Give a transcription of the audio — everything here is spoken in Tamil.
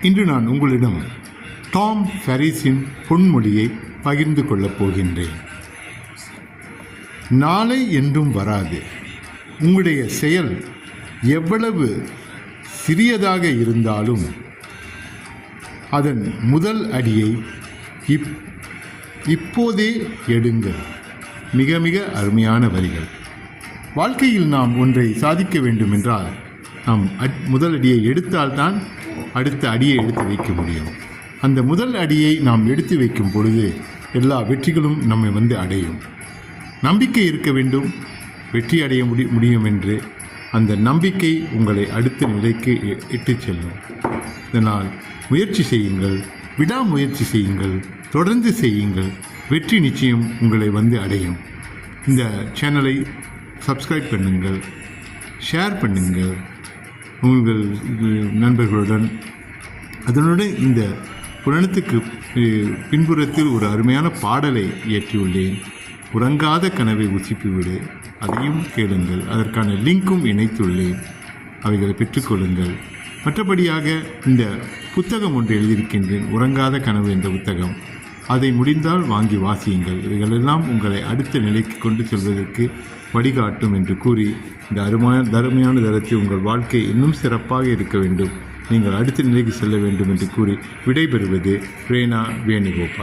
இன்று நான் உங்களிடம் டாம் ஃபெரிஸின் பொன்மொழியை பகிர்ந்து கொள்ளப் போகின்றேன். நாளை என்றும் வராது. உங்களுடைய செயல் எவ்வளவு சிறியதாக இருந்தாலும் அதன் முதல் அடியை இப்போதே எடுங்கள். மிக மிக அருமையான வரிகள். வாழ்க்கையில் நாம் ஒன்றை சாதிக்க வேண்டும் என்றால் நாம் முதல் அடியை எடுத்தால்தான் அடுத்த அடியை எடுத்து வைக்க முடியும். அந்த முதல் அடியை நாம் எடுத்து வைக்கும் பொழுது எல்லா வெற்றிகளும் நம்மை வந்து அடையும். நம்பிக்கை இருக்க வேண்டும், வெற்றி அடைய முடியும் என்று அந்த நம்பிக்கை உங்களை அடுத்த நிலைக்கு இட்டுச் செல்லும். இதனால் முயற்சி செய்யுங்கள், விடாமுயற்சி செய்யுங்கள், தொடர்ந்து செய்யுங்கள். வெற்றி நிச்சயம் உங்களை வந்து அடையும். இந்த சேனலை சப்ஸ்கிரைப் பண்ணுங்கள், ஷேர் பண்ணுங்கள் உங்கள் நண்பர்களுடன். அதனுடன் இந்த புராணத்துக்கு பின்புறத்தில் ஒரு அருமையான பாடலை இயற்றியுள்ளேன். உறங்காத கனவை உசிப்பிவிடு, அதையும் கேளுங்கள். அதற்கான லிங்க்கும் இணைத்துள்ளேன், அவைகளை பெற்றுக்கொள்ளுங்கள். மற்றபடியாக இந்த புத்தகம் ஒன்று எழுதியிருக்கின்றேன், உறங்காத கனவு என்ற புத்தகம். அதை முடிந்தால் வாங்கி வாசியுங்கள். இவைகளெல்லாம் உங்களை அடுத்த நிலைக்கு கொண்டு செல்வதற்கு வழிகாட்டும் என்று கூறி, இந்த அருமையான தரத்தில் உங்கள் வாழ்க்கை இன்னும் சிறப்பாக இருக்க வேண்டும், நீங்கள் அடுத்த நிலைக்கு செல்ல வேண்டும் என்று கூறி விடைபெறுவது ரேனா வேணுகோபால்.